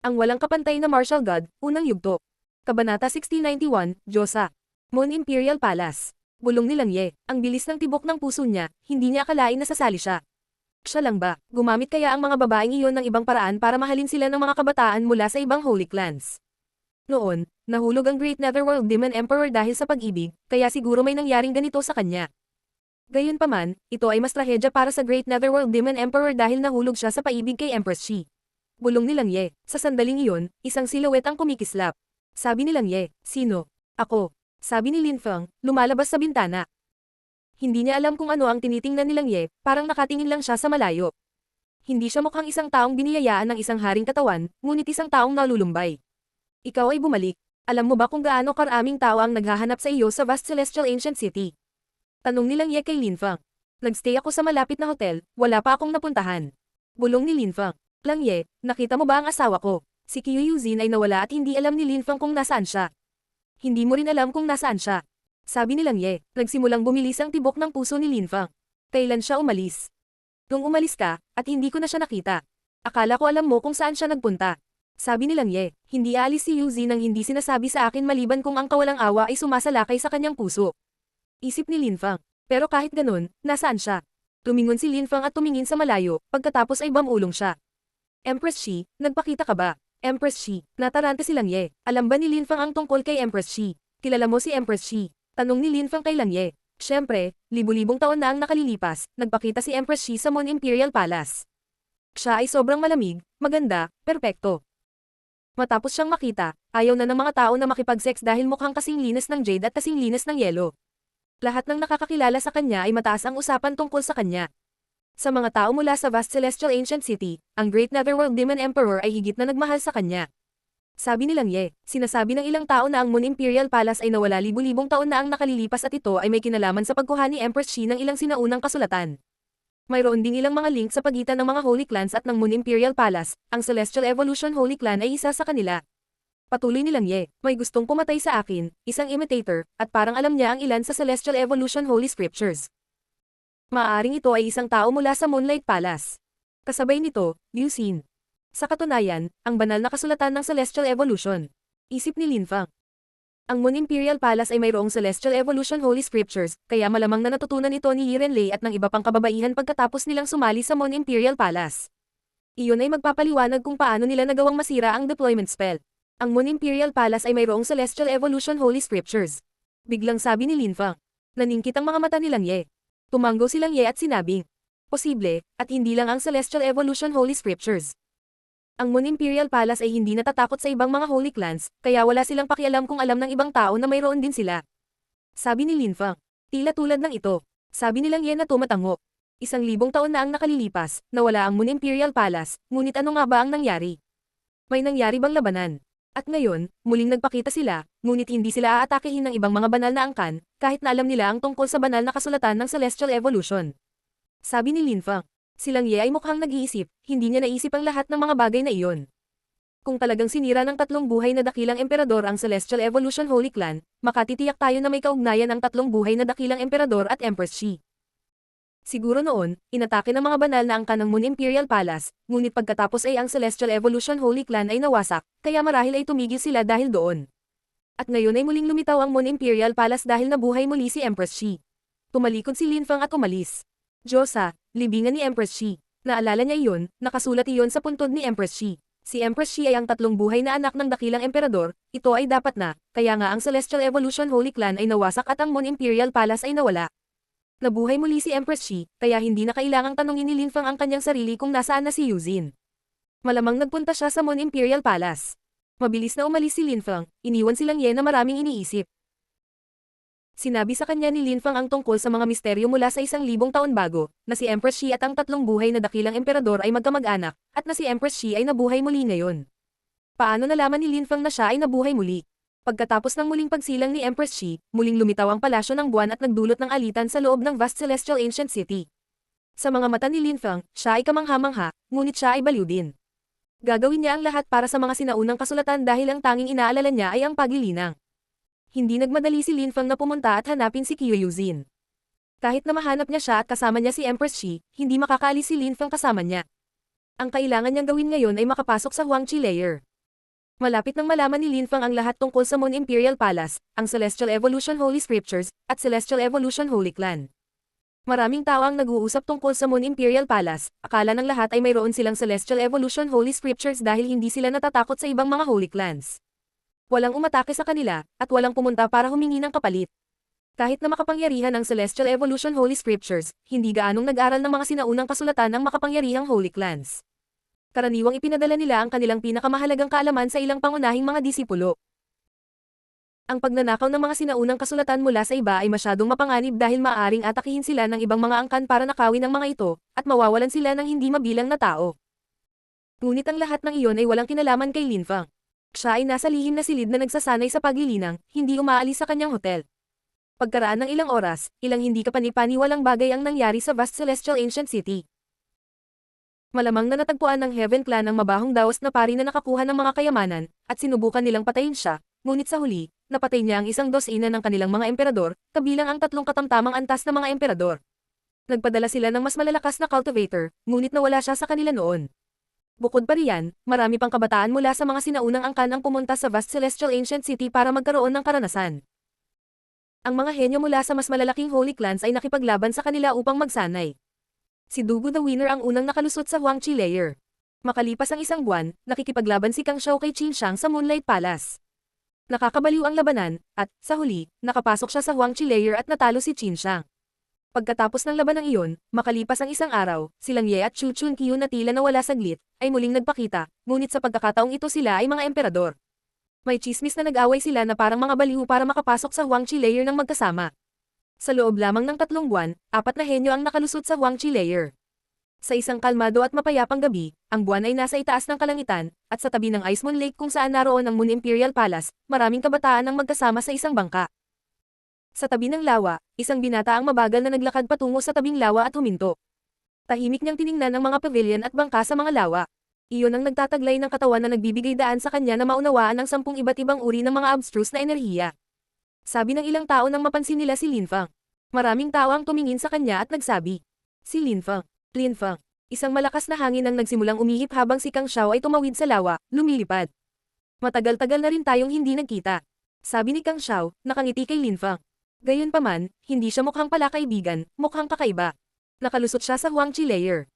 Ang walang kapantay na martial god, unang yugto. Kabanata 1691, Diyosa. Moon Imperial Palace. Bulong ni Lang Ye, ang bilis ng tibok ng puso niya, hindi niya akalain na sasali siya. Siya lang ba, gumamit kaya ang mga babaeng iyon ng ibang paraan para mahalin sila ng mga kabataan mula sa ibang holy clans? Noon, nahulog ang Great Netherworld Demon Emperor dahil sa pag-ibig, kaya siguro may nangyaring ganito sa kanya. Gayunpaman, ito ay mas trahedya para sa Great Netherworld Demon Emperor dahil nahulog siya sa paibig kay Empress Shi. Bulong ni Lang Ye, sa sandaling iyon, isang silhouette ang kumikislap. Sabi ni Lang Ye, sino? Ako. Sabi ni Lin Feng, lumalabas sa bintana. Hindi niya alam kung ano ang tinitingnan ni Lang Ye, parang nakatingin lang siya sa malayo. Hindi siya mukhang isang taong biniyayaan ng isang haring katawan, ngunit isang taong nalulumbay. Ikaw ay bumalik. Alam mo ba kung gaano karaming tao ang naghahanap sa iyo sa vast celestial ancient city? Tanong ni Lang Ye kay Lin Feng. Nagstay ako sa malapit na hotel, wala pa akong napuntahan. Bulong ni Lin Feng. Lang Ye, nakita mo ba ang asawa ko? Si Qiu Yuzin ay nawala at hindi alam ni Lin Feng kung nasaan siya. Hindi mo rin alam kung nasaan siya. Sabi ni Lang Ye, nagsimulang bumilis ang tibok ng puso ni Lin Feng. Kailan siya umalis? Nung umalis ka, at hindi ko na siya nakita. Akala ko alam mo kung saan siya nagpunta. Sabi ni Lang Ye, hindi aalis si Yuzin nang hindi sinasabi sa akin maliban kung ang kawalang awa ay sumasalakay sa kanyang puso. Isip ni Lin Feng. Pero kahit ganun, nasaan siya? Tumingon si Lin Feng at tumingin sa malayo, pagkatapos ay bumulong siya. Empress Shi, nagpakita ka ba? Empress Shi, natarante si Lang Ye. Alam ba ni Lin Feng ang tungkol kay Empress Shi? Kilala mo si Empress Shi? Tanong ni Lin Feng kay Lang Ye. Siyempre, libu-libong taon na ang nakalilipas, nagpakita si Empress Shi sa Moon Imperial Palace. Siya ay sobrang malamig, maganda, perpekto. Matapos siyang makita, ayaw na ng mga tao na makipag-sex dahil mukhang kasing linas ng jade at kasing linas ng yelo. Lahat ng nakakakilala sa kanya ay mataas ang usapan tungkol sa kanya. Sa mga tao mula sa vast celestial ancient city, ang Great Netherworld Demon Emperor ay higit na nagmahal sa kanya. Sabi ni Lang Ye, sinasabi ng ilang tao na ang Moon Imperial Palace ay nawala libu-libong taon na ang nakalilipas at ito ay may kinalaman sa pagkuha ni Empress Shi ng ilang sinaunang kasulatan. Mayroon ding ilang mga link sa pagitan ng mga Holy Clans at ng Moon Imperial Palace, ang Celestial Evolution Holy Clan ay isa sa kanila. Patuloy ni Lang Ye, may gustong pumatay sa akin, isang imitator, at parang alam niya ang ilan sa Celestial Evolution Holy Scriptures. Maaaring ito ay isang tao mula sa Moonlight Palace. Kasabay nito, Liu Xin. Sa katunayan, ang banal na kasulatan ng Celestial Evolution. Isip ni Lin Feng. Ang Moon Imperial Palace ay mayroong Celestial Evolution Holy Scriptures, kaya malamang na natutunan ito ni Yi Renlei at ng iba pang kababaihan pagkatapos nilang sumali sa Moon Imperial Palace. Iyon ay magpapaliwanag kung paano nila nagawang masira ang deployment spell. Ang Moon Imperial Palace ay mayroong Celestial Evolution Holy Scriptures. Biglang sabi ni Lin Feng. Naningkit ang mga mata ni Lang Ye. Tumanggo si Lang Ye at sinabing, posible, at hindi lang ang Celestial Evolution Holy Scriptures. Ang Moon Imperial Palace ay hindi natatakot sa ibang mga Holy Clans, kaya wala silang pakialam kung alam ng ibang tao na mayroon din sila. Sabi ni Lin Feng. Tila tulad ng ito. Sabi ni Lang Ye na tumatango. 1,000 taon na ang nakalilipas, nawala ang Moon Imperial Palace, ngunit ano nga ba ang nangyari? May nangyari bang labanan? At ngayon, muling nagpakita sila, ngunit hindi sila aatakehin ng ibang mga banal na angkan, kahit na alam nila ang tungkol sa banal na kasulatan ng Celestial Evolution. Sabi ni Lin Feng. Si Lang Ye ay mukhang nag-iisip, hindi niya naisip ang lahat ng mga bagay na iyon. Kung talagang sinira ng tatlong buhay na dakilang emperador ang Celestial Evolution Holy Clan, makatitiyak tayo na may kaugnayan ang tatlong buhay na dakilang emperador at Empress Shi. Siguro noon, inatake ng mga banal na angkan ng Moon Imperial Palace, ngunit pagkatapos ay ang Celestial Evolution Holy Clan ay nawasak, kaya marahil ay tumigil sila dahil doon. At ngayon ay muling lumitaw ang Moon Imperial Palace dahil nabuhay muli si Empress Shi. Tumalikod si Lin Feng at umalis. Diyosa, libingan ni Empress Shi. Naalala niya iyon, nakasulat iyon sa puntod ni Empress Shi. Si Empress Shi ay ang tatlong buhay na anak ng dakilang emperador, ito ay dapat na, kaya nga ang Celestial Evolution Holy Clan ay nawasak at ang Moon Imperial Palace ay nawala. Nabuhay muli si Empress Shi, kaya hindi na kailangang tanungin ni Lin Feng ang kanyang sarili kung nasaan na si Yuzin. Malamang nagpunta siya sa Moon Imperial Palace. Mabilis na umalis si Lin Feng, iniwan si Lang Ye na maraming iniisip. Sinabi sa kanya ni Lin Feng ang tungkol sa mga misteryo mula sa 1,000 taon bago, na si Empress Shi at ang tatlong buhay na dakilang emperador ay magkamag-anak, at na si Empress Shi ay nabuhay muli ngayon. Paano nalaman ni Lin Feng na siya ay nabuhay muli? Pagkatapos ng muling pagsilang ni Empress Shi, muling lumitaw ang palasyo ng buwan at nagdulot ng alitan sa loob ng vast celestial ancient city. Sa mga mata ni Lin Feng, siya ay kamangha-mangha, ngunit siya ay baliw din. Gagawin niya ang lahat para sa mga sinaunang kasulatan dahil ang tanging inaalala niya ay ang paglilinang. Hindi nagmadali si Lin Feng na pumunta at hanapin si Qiu Yuzin. Kahit na mahanap niya siya at kasama niya si Empress Shi, hindi makakaalis si Lin Feng kasama niya. Ang kailangan niyang gawin ngayon ay makapasok sa Huangqi Layer. Malapit nang malaman ni Lin Fang ang lahat tungkol sa Moon Imperial Palace, ang Celestial Evolution Holy Scriptures, at Celestial Evolution Holy Clan. Maraming tao ang nag-uusap tungkol sa Moon Imperial Palace, akala ng lahat ay mayroon silang Celestial Evolution Holy Scriptures dahil hindi sila natatakot sa ibang mga Holy Clans. Walang umatake sa kanila, at walang pumunta para humingi ng kapalit. Kahit na makapangyarihan ang Celestial Evolution Holy Scriptures, hindi gaanong nag-aral ng mga sinaunang kasulatan ng makapangyarihang Holy Clans. Karaniwang ipinadala nila ang kanilang pinakamahalagang kaalaman sa ilang pangunahing mga disipulo. Ang pagnanakaw ng mga sinaunang kasulatan mula sa iba ay masyadong mapanganib dahil maaaring atakihin sila ng ibang mga angkan para nakawin ang mga ito, at mawawalan sila ng hindi mabilang na tao. Ngunit ang lahat ng iyon ay walang kinalaman kay Lin Fang. Siya ay nasa lihim na silid na nagsasanay sa paglilinang, hindi umaalis sa kanyang hotel. Pagkaraan ng ilang oras, ilang hindi kapani-paniwalang bagay ang nangyari sa vast Celestial Ancient City. Malamang na natagpuan ng Heaven Clan ang mabahong daos na pari na nakakuha ng mga kayamanan, at sinubukan nilang patayin siya, ngunit sa huli, napatay niya ang 12 ng kanilang mga emperador, kabilang ang 3 katamtamang antas na mga emperador. Nagpadala sila ng mas malalakas na cultivator, ngunit nawala siya sa kanila noon. Bukod pa riyan, marami pang kabataan mula sa mga sinaunang angkan ang pumunta sa vast Celestial Ancient City para magkaroon ng karanasan. Ang mga henyo mula sa mas malalaking Holy Clans ay nakipaglaban sa kanila upang magsanay. Si Dugu the Winner ang unang nakalusot sa Huangqi Layer. Makalipas ang isang buwan, nakikipaglaban si Kang Xiao kay Qin Shang sa Moonlight Palace. Nakakabaliw ang labanan, at, sa huli, nakapasok siya sa Huangqi Layer at natalo si Qin Shang. Pagkatapos ng labanang iyon, makalipas ang isang araw, silang Ye at Chu Chunqiu na tila nawala saglit, ay muling nagpakita, ngunit sa pagkakataong ito sila ay mga emperador. May chismis na nag-away sila na parang mga baliw para makapasok sa Huangqi Layer ng magkasama. Sa loob lamang ng 3 buwan, 4 na henyo ang nakalusot sa Huangqi Layer. Sa isang kalmado at mapayapang gabi, ang buwan ay nasa itaas ng kalangitan, at sa tabi ng Ice Moon Lake kung saan naroon ang Moon Imperial Palace, maraming kabataan ang magkasama sa isang bangka. Sa tabi ng lawa, isang binata ang mabagal na naglakad patungo sa tabing lawa at huminto. Tahimik niyang tiningnan ang mga pavilion at bangka sa mga lawa. Iyon ang nagtataglay ng katawan na nagbibigay daan sa kanya na maunawaan ang 10 iba't ibang uri ng mga abstruse na enerhiya. Sabi ng ilang tao nang mapansin nila si Lin Fang. Maraming tao ang tumingin sa kanya at nagsabi, si Lin Fang. Lin Fang. Isang malakas na hangin ang nagsimulang umihip habang si Kang Xiao ay tumawid sa lawa, lumilipad. Matagal-tagal na rin tayong hindi nagkita. Sabi ni Kang Xiao, nakangiti kay Lin Fang. Gayunpaman, hindi siya mukhang palakaibigan, mukhang kakaiba. Nakalusot siya sa Huangqi Layer.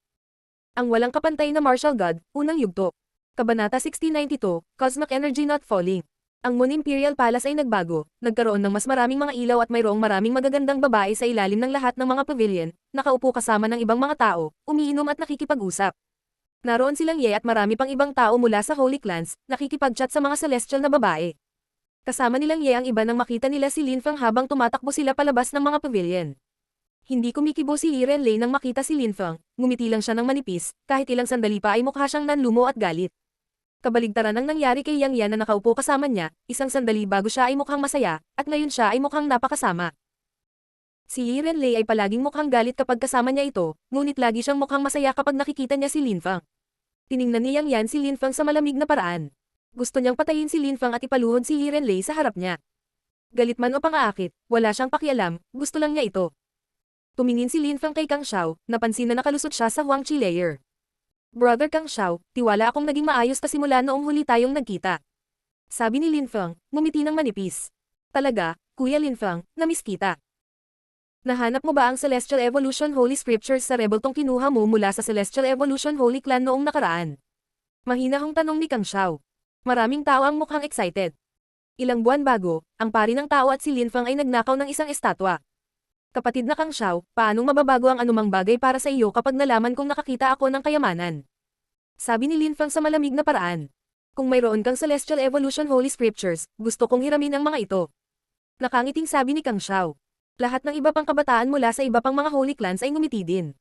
Ang walang kapantay na Martial God, unang yugto. Kabanata 1692, Cosmic Energy Not Falling. Ang Moon Imperial Palace ay nagbago, nagkaroon ng mas maraming mga ilaw at mayroong maraming magagandang babae sa ilalim ng lahat ng mga pavilion, nakaupo kasama ng ibang mga tao, umiinom at nakikipag-usap. Naroon silang Ye at marami pang ibang tao mula sa Holy Clans, nakikipag-chat sa mga celestial na babae. Kasama nilang Ye ang iba nang makita nila si Lin Fang habang tumatakbo sila palabas ng mga pavilion. Hindi kumikibo si Li Renlei nang makita si Lin Fang, ngumiti lang siya ng manipis, kahit ilang sandali pa ay mukha siyang nanlumo at galit. Kabaligtaran ang nangyari kay Yang Yan na nakaupo kasama niya, isang sandali bago siya ay mukhang masaya, at ngayon siya ay mukhang napakasama. Si Li Renlei ay palaging mukhang galit kapag kasama niya ito, ngunit lagi siyang mukhang masaya kapag nakikita niya si Lin Fang. Tiningnan ni Yang Yan si Lin Fang sa malamig na paraan. Gusto niyang patayin si Lin Fang at ipaluhod si Li Renlei sa harap niya. Galit man o pangaakit, wala siyang pakialam, gusto lang niya ito. Tumingin si Lin Fang kay Kang Xiao, napansin na nakalusot siya sa Huangqi Layer. Brother Kang Xiao, tiwala akong naging maayos pa simula noong huli tayong nagkita. Sabi ni Lin Fang, ngumiti ng manipis. Talaga, Kuya Lin Fang, namiss kita. Nahanap mo ba ang Celestial Evolution Holy Scriptures sa rebeltong kinuha mo mula sa Celestial Evolution Holy Clan noong nakaraan? Mahinahong tanong ni Kang Xiao. Maraming tao ang mukhang excited. Ilang buwan bago, ang pari ng tao at si Lin Fang ay nagnakaw ng isang estatwa. Kapatid na Kang Xiao, paanong mababago ang anumang bagay para sa iyo kapag nalaman kong nakakita ako ng kayamanan? Sabi ni Lin Fang sa malamig na paraan. Kung mayroon kang Celestial Evolution Holy Scriptures, gusto kong hiramin ang mga ito. Nakangiting sabi ni Kang Xiao. Lahat ng iba pang kabataan mula sa iba pang mga Holy Clans ay ngumiti din.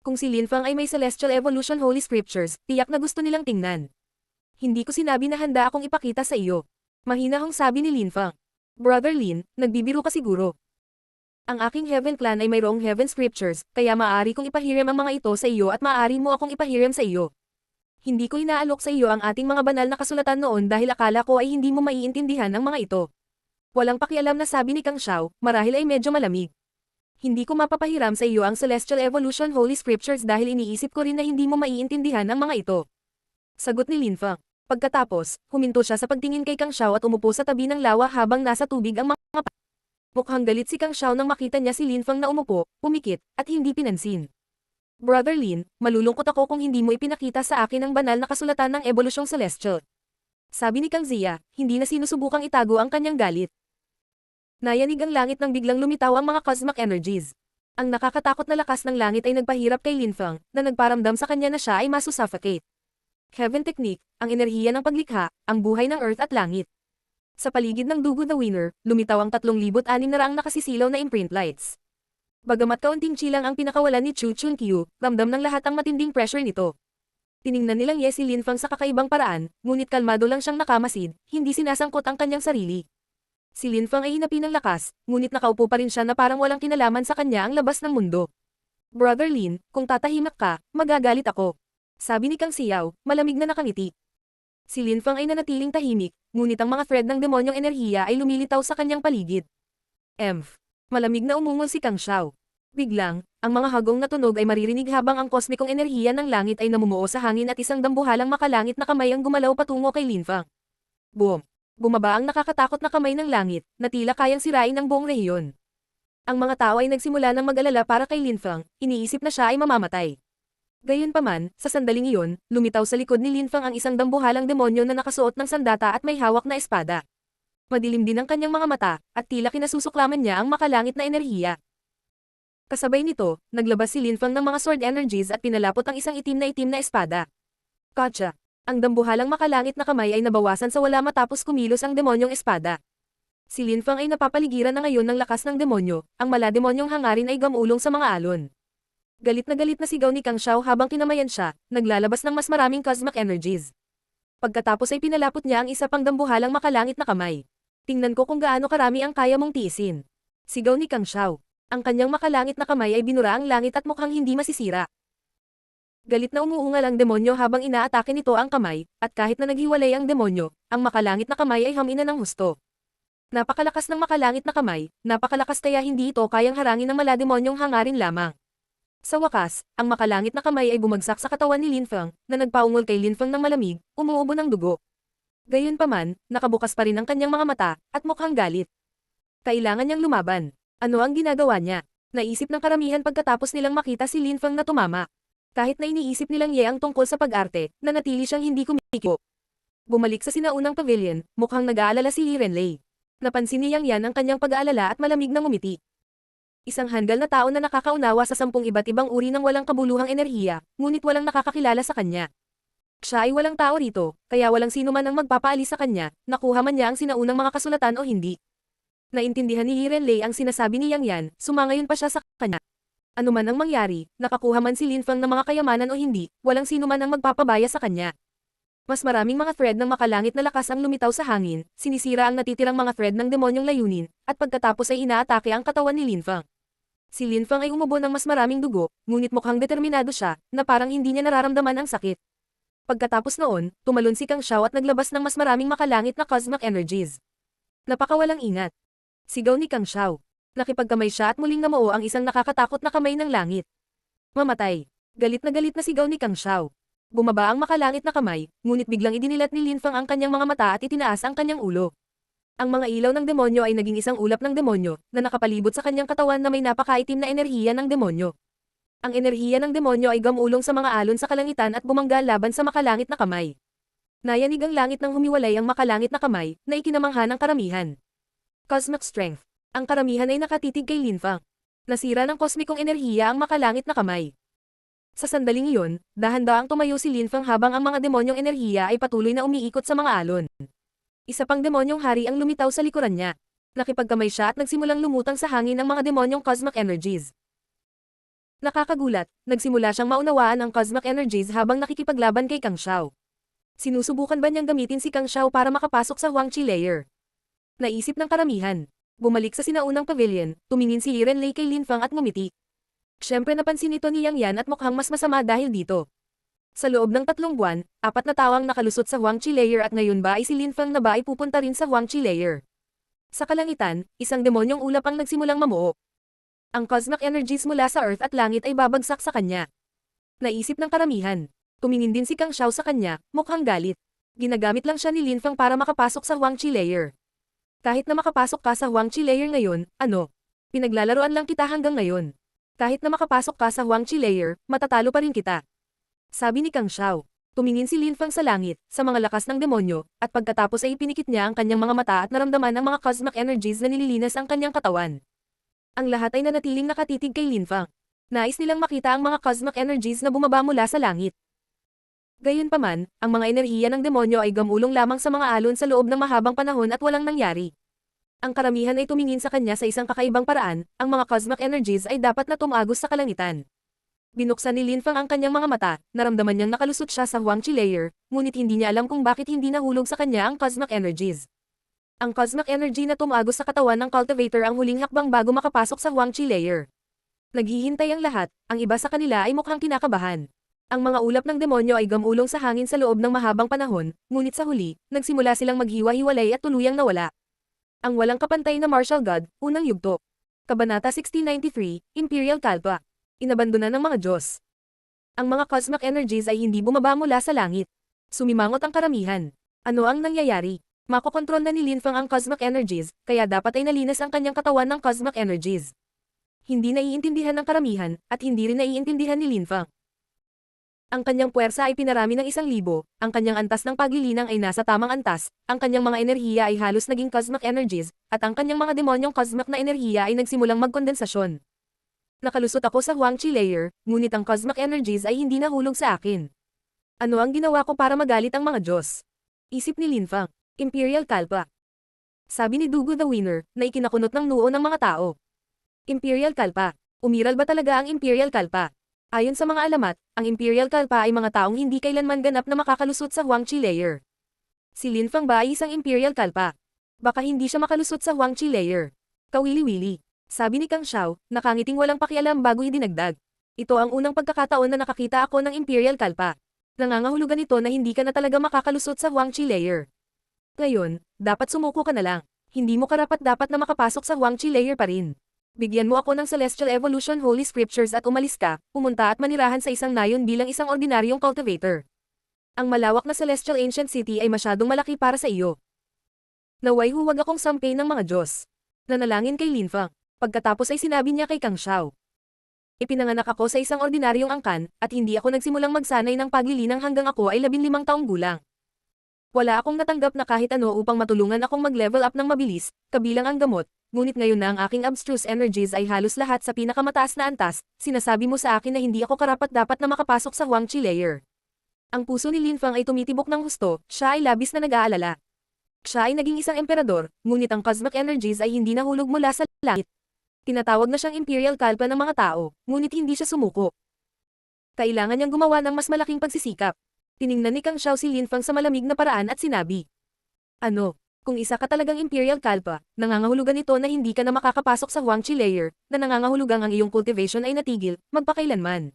Kung si Lin Fang ay may Celestial Evolution Holy Scriptures, tiyak na gusto nilang tingnan. Hindi ko sinabi na handa akong ipakita sa iyo. Mahinahong sabi ni Lin Fang. Brother Lin, nagbibiro ka siguro. Ang aking Heaven Clan ay mayroong Heaven Scriptures, kaya maaari kong ipahiram ang mga ito sa iyo at maaari mo akong ipahiram sa iyo. Hindi ko inaalok sa iyo ang ating mga banal na kasulatan noon dahil akala ko ay hindi mo maiintindihan ang mga ito. Walang pakialam na sabi ni Kang Xiao, marahil ay medyo malamig. Hindi ko mapapahiram sa iyo ang Celestial Evolution Holy Scriptures dahil iniisip ko rin na hindi mo maiintindihan ang mga ito. Sagot ni Lin Fang. Pagkatapos, huminto siya sa pagtingin kay Kang Xiao at umupo sa tabi ng lawa habang nasa tubig ang mga pa. Mukhang galit si Kang Xiao nang makita niya si Lin Feng na umupo, pumikit, at hindi pinansin. Brother Lin, malulungkot ako kung hindi mo ipinakita sa akin ang banal na kasulatan ng ebolusyong celestial. Sabi ni Kang Zia, hindi na sinusubukang itago ang kanyang galit. Nayanig ang langit nang biglang lumitaw ang mga cosmic energies. Ang nakakatakot na lakas ng langit ay nagpahirap kay Lin Feng, na nagparamdam sa kanya na siya ay masusuffocate. Heaven Technique, ang enerhiya ng paglikha, ang buhay ng Earth at langit. Sa paligid ng dugo the winner, lumitaw ang 3,600 nakasisilaw na imprint lights. Bagamat kaunting chilang ang pinakawalan ni Chu Chunkyu, ramdam ng lahat ang matinding pressure nito. Tiningnan nilang si Lin Feng sa kakaibang paraan, ngunit kalmado lang siyang nakamasid, hindi sinasangkot ang kanyang sarili. Si Lin Feng ay hinapi ng lakas, ngunit nakaupo pa rin siya na parang walang kinalaman sa kanya ang labas ng mundo. Brother Lin, kung tatahimik ka, magagalit ako. Sabi ni Kang Xiao, malamig na nakangiti. Si Lin Feng ay nanatiling tahimik, ngunit ang mga thread ng demonyong enerhiya ay lumilitaw sa kanyang paligid. Malamig na umungol si Kang Xiao. Biglang, ang mga hagong na tunog ay maririnig habang ang kosmikong enerhiya ng langit ay namumuo sa hangin at isang dambuhalang makalangit na kamay ang gumalaw patungo kay Lin Feng. Boom! Bumaba ang nakakatakot na kamay ng langit, na tila kayang sirain ang buong rehiyon. Ang mga tao ay nagsimula ng mag-alala para kay Lin Feng, iniisip na siya ay mamamatay. Gayunpaman, sa sandaling iyon, lumitaw sa likod ni Lin Feng ang isang dambuhalang demonyo na nakasuot ng sandata at may hawak na espada. Madilim din ang kanyang mga mata, at tila kinasusuklaman niya ang makalangit na enerhiya. Kasabay nito, naglabas si Lin Feng ng mga sword energies at pinalapot ang isang itim na espada. Gotcha! Ang dambuhalang makalangit na kamay ay nabawasan sa wala matapos kumilos ang demonyong espada. Si Lin Feng ay napapaligiran na ngayon ng lakas ng demonyo, ang malademonyong hangarin ay gamulong sa mga alon. Galit na sigaw ni Kang Xiao habang kinamayan siya, naglalabas ng mas maraming cosmic energies. Pagkatapos ay pinalapot niya ang isa pang dambuhalang makalangit na kamay. Tingnan ko kung gaano karami ang kaya mong tiisin. Sigaw ni Kang Xiao. Ang kanyang makalangit na kamay ay binura ang langit at mukhang hindi masisira. Galit na umuungal ang demonyo habang inaatake nito ang kamay, at kahit na naghiwalay ang demonyo, ang makalangit na kamay ay hamina ng husto. Napakalakas ng makalangit na kamay, napakalakas kaya hindi ito kayang harangin ng malademonyong hangarin lamang. Sa wakas, ang makalangit na kamay ay bumagsak sa katawan ni Lin Feng, na nagpaungol kay Lin Feng ng malamig, umuubo ng dugo. Gayunpaman, nakabukas pa rin ang kanyang mga mata, at mukhang galit. Kailangan niyang lumaban. Ano ang ginagawa niya? Naisip ng karamihan pagkatapos nilang makita si Lin Feng na tumama. Kahit na iniisip nilang ang tungkol sa pag-arte, nanatili siyang hindi kumikbo. Bumalik sa sinaunang pavilion, mukhang nag-aalala si Li Renlei. Napansin ni Yang Yan ang kanyang pag-aalala at malamig na ngumiti. Isang handal na tao na nakakaunawa sa 10 iba't ibang uri ng walang kabuluhang enerhiya, ngunit walang nakakakilala sa kanya. Siya ay walang tao rito, kaya walang sino man ang magpapaalis sa kanya, nakuha man niya ang sinaunang mga kasulatan o hindi. Naintindihan ni Li Renlei ang sinasabi ni Yang Yan, sumangayon pa siya sa kanya. Ano man ang mangyari, nakakuha man si Lin Feng ng mga kayamanan o hindi, walang sino man ang magpapabaya sa kanya. Mas maraming mga thread ng makalangit na lakas ang lumitaw sa hangin, sinisira ang natitirang mga thread ng demonyong layunin, at pagkatapos ay inaatake ang katawan ni Lin Feng. Si Lin Feng ay umubo ng mas maraming dugo, ngunit mukhang determinado siya, na parang hindi niya nararamdaman ang sakit. Pagkatapos noon, tumalon si Kang Xiao at naglabas ng mas maraming makalangit na cosmic energies. Napakawalang ingat. Sigaw ni Kang Xiao. Nakipagkamay siya at muling namuo ang isang nakakatakot na kamay ng langit. Mamatay. Galit na sigaw ni Kang Xiao. Bumaba ang makalangit na kamay, ngunit biglang idinilat ni Lin Feng ang kanyang mga mata at itinaas ang kanyang ulo. Ang mga ilaw ng demonyo ay naging isang ulap ng demonyo, na nakapalibot sa kanyang katawan na may napakaitim na enerhiya ng demonyo. Ang enerhiya ng demonyo ay gamulong sa mga alon sa kalangitan at bumangga laban sa makalangit na kamay. Nayanig ang langit nang humiwalay ang makalangit na kamay, na ikinamangha ng karamihan. Cosmic Strength. Ang karamihan ay nakatitig kay Lin Feng. Nasira ng kosmikong enerhiya ang makalangit na kamay. Sa sandaling iyon, dahan-daang tumayo si Lin Feng habang ang mga demonyong enerhiya ay patuloy na umiikot sa mga alon. Isa pang demonyong hari ang lumitaw sa likuran niya. Nakipagkamay siya at nagsimulang lumutang sa hangin ang mga demonyong cosmic energies. Nakakagulat, nagsimula siyang maunawaan ang cosmic energies habang nakikipaglaban kay Kang Xiao. Sinusubukan ba niyang gamitin si Kang Xiao para makapasok sa Huangqi Layer? Naisip ng karamihan. Bumalik sa sinaunang pavilion, tumingin si Li Renlei kay Lin Feng at ngumiti. Siyempre napansin ito ni Yang Yan at mukhang mas masama dahil dito. Sa loob ng 3 buwan, 4 na tawang nakalusot sa Huangqi Layer at ngayon ba ay si Lin Feng na ba ay pupunta rin sa Huangqi Layer. Sa kalangitan, isang demonyong ulap ang nagsimulang mamuo. Ang cosmic energies mula sa Earth at langit ay babagsak sa kanya. Naisip ng karamihan. Tumingin din si Kang Xiao sa kanya, mukhang galit. Ginagamit lang siya ni Lin Fang para makapasok sa Huangqi layer. Kahit na makapasok ka sa Huangqi layer ngayon, ano? Pinaglalaroan lang kita hanggang ngayon. Kahit na makapasok ka sa Huangqi layer, matatalo pa rin kita. Sabi ni Kang Xiao. Tumingin si Lin Fang sa langit, sa mga lakas ng demonyo, at pagkatapos ay ipinikit niya ang kanyang mga mata at naramdaman ang mga cosmic energies na nililinas ang kanyang katawan. Ang lahat ay nanatiling nakatitig kay Lin Fang. Nais nilang makita ang mga cosmic energies na bumaba mula sa langit. Gayunpaman, ang mga enerhiya ng demonyo ay gamulong lamang sa mga alon sa loob ng mahabang panahon at walang nangyari. Ang karamihan ay tumingin sa kanya sa isang kakaibang paraan, ang mga cosmic energies ay dapat na tumagos sa kalangitan. Binuksan ni Lin Fang ang kanyang mga mata, naramdaman niyang nakalusot siya sa Huangqi layer, ngunit hindi niya alam kung bakit hindi nahulog sa kanya ang cosmic energies. Ang cosmic energy na tumagos sa katawan ng cultivator ang huling hakbang bago makapasok sa Huangqi layer. Naghihintay ang lahat, ang iba sa kanila ay mukhang kinakabahan. Ang mga ulap ng demonyo ay gamulong sa hangin sa loob ng mahabang panahon, ngunit sa huli, nagsimula silang maghiwa-hiwalay at tuluyang nawala. Ang walang kapantay na martial god, unang yugto. Kabanata 1693, Imperial Kalpa. Inabandona ng mga Diyos. Ang mga cosmic energies ay hindi bumaba mula sa langit. Sumimangot ang karamihan. Ano ang nangyayari? Makokontrol na ni Lin Fang ang cosmic energies, kaya dapat ay nalinas ang kanyang katawan ng cosmic energies. Hindi naiintindihan ng karamihan, at hindi rin naiintindihan ni Lin Fang. Ang kanyang puwersa ay pinarami ng 1,000, ang kanyang antas ng paglilinang ay nasa tamang antas, ang kanyang mga enerhiya ay halos naging cosmic energies, at ang kanyang mga demonyong cosmic na enerhiya ay nagsimulang magkondensasyon. Nakalusot ako sa Huangqi layer, ngunit ang cosmic energies ay hindi nahulog sa akin. Ano ang ginawa ko para magalit ang mga Diyos? Isip ni Lin Fang. Imperial Kalpa. Sabi ni Dugu the Winner, na ikinakunot ng noo ng mga tao. Imperial Kalpa. Umiral ba talaga ang Imperial Kalpa? Ayon sa mga alamat, ang Imperial Kalpa ay mga taong hindi kailanman ganap na makakalusot sa Huangqi layer. Si Lin Fang ba ay isang Imperial Kalpa? Baka hindi siya makalusot sa Huangqi layer. Kawili-wili. Sabi ni Kang Xiao, nakangiting walang pakialam bago idinagdag. Ito ang unang pagkakataon na nakakita ako ng Imperial Kalpa. Nangangahulugan ito na hindi ka na talaga makakalusot sa Huangqi layer. Ngayon, dapat sumuko ka na lang. Hindi mo karapat-dapat na makapasok sa Huangqi layer pa rin. Bigyan mo ako ng Celestial Evolution Holy Scriptures at umalis ka, pumunta at manirahan sa isang nayon bilang isang ordinaryong cultivator. Ang malawak na Celestial Ancient City ay masyadong malaki para sa iyo. Naway huwag akong sampay ng mga Diyos. Nanalangin kay Lin Fang. Pagkatapos ay sinabi niya kay Kang Xiao. Ipinanganak ako sa isang ordinaryong angkan, at hindi ako nagsimulang magsanay ng paglilinang hanggang ako ay 15 taong gulang. Wala akong natanggap na kahit ano upang matulungan akong mag-level up ng mabilis, kabilang ang gamot, ngunit ngayon na ang aking abstruse energies ay halos lahat sa pinakamataas na antas, sinasabi mo sa akin na hindi ako karapat-dapat na makapasok sa Huangqi layer. Ang puso ni Lin Fang ay tumitibok ng husto, siya ay labis na nag-aalala. Siya ay naging isang emperador, ngunit ang cosmic energies ay hindi nahulog mula sa langit. Tinatawag na siyang Imperial Kalpa ng mga tao, ngunit hindi siya sumuko. Kailangan niyang gumawa ng mas malaking pagsisikap. Tiningnan ni Kang Xiao si Lin Fang sa malamig na paraan at sinabi. Ano, kung isa ka talagang Imperial Kalpa, nangangahulugan ito na hindi ka na makakapasok sa Huangqi layer, na nangangahulugang ang iyong cultivation ay natigil, magpakailanman.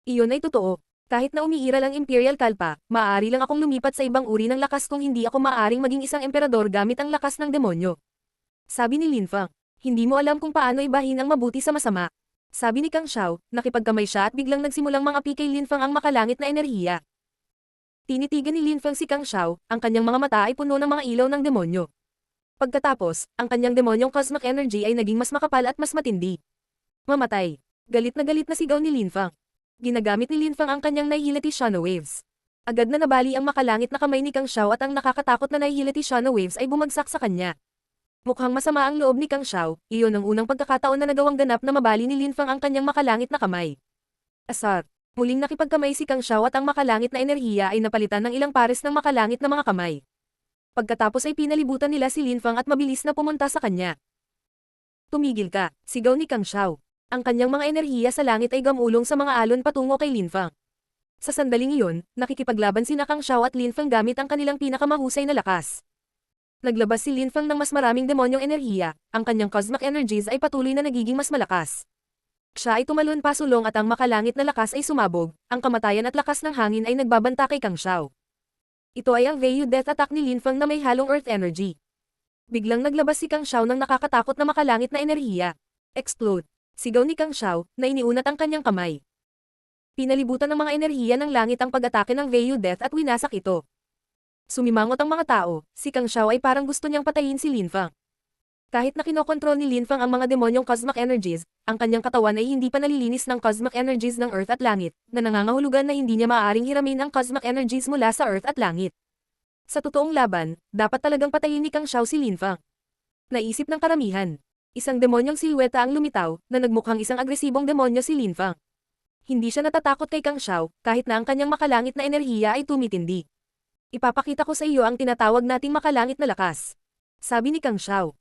Iyon ay totoo. Kahit na umiiral ang Imperial Kalpa, maaari lang akong lumipat sa ibang uri ng lakas kung hindi ako maaaring maging isang emperador gamit ang lakas ng demonyo. Sabi ni Lin Fang, hindi mo alam kung paano ibahin ang mabuti sa masama. Sabi ni Kang Xiao, nakipagkamay siya at biglang nagsimulang mangapi kay Lin Fang ang makalangit na enerhiya. Tinitigan ni Lin Fang si Kang Xiao, ang kanyang mga mata ay puno ng mga ilaw ng demonyo. Pagkatapos, ang kanyang demonyong cosmic energy ay naging mas makapal at mas matindi. Mamatay. Galit na sigaw ni Lin Fang. Ginagamit ni Lin Fang ang kanyang Nihility Shadow Waves. Agad na nabali ang makalangit na kamay ni Kang Xiao at ang nakakatakot na Nihility Shadow Waves ay bumagsak sa kanya. Mukhang masama ang loob ni Kang Xiao, iyon ang unang pagkakataon na nagawang ganap na mabali ni Lin Fang ang kanyang makalangit na kamay. Asar. Muling nakipagkamay si Kang Xiao at ang makalangit na enerhiya ay napalitan ng ilang pares ng makalangit na mga kamay. Pagkatapos ay pinalibutan nila si Lin Fang at mabilis na pumunta sa kanya. Tumigil ka, sigaw ni Kang Xiao. Ang kanyang mga enerhiya sa langit ay gamulong sa mga alon patungo kay Lin Fang. Sa sandaling iyon, nakikipaglaban sina Kang Xiao at Lin Fang gamit ang kanilang pinakamahusay na lakas. Naglabas si Lin Fang ng mas maraming demonyong enerhiya, ang kanyang cosmic energies ay patuloy na nagiging mas malakas. Siya ay tumalon pasulong at ang makalangit na lakas ay sumabog, ang kamatayan at lakas ng hangin ay nagbabanta kay Kang Xiao. Ito ay ang Vayu Death Attack ni Lin Fang na may halong Earth Energy. Biglang naglabas si Kang Xiao ng nakakatakot na makalangit na enerhiya. Explode! Sigaw ni Kang Xiao, na iniunat ang kanyang kamay. Pinalibutan ng mga enerhiya ng langit ang pag-atake ng Vayu Death at winasak ito. Sumimangot ang mga tao, si Kang Xiao ay parang gusto niyang patayin si Lin Fang. Kahit na kinokontrol ni Lin Fang ang mga demonyong cosmic energies, ang kanyang katawan ay hindi pa nalilinis ng cosmic energies ng Earth at Langit, na nangangahulugan na hindi niya maaaring hiramin ang cosmic energies mula sa Earth at Langit. Sa totoong laban, dapat talagang patayin ni Kang Xiao si Lin Fang. Naisip ng karamihan. Isang demonyong silweta ang lumitaw, na nagmukhang isang agresibong demonyo si Lin Fang. Hindi siya natatakot kay Kang Xiao, kahit na ang kanyang makalangit na enerhiya ay tumitindi. Ipapakita ko sa iyo ang tinatawag nating makalangit na lakas. Sabi ni Kang Xiao.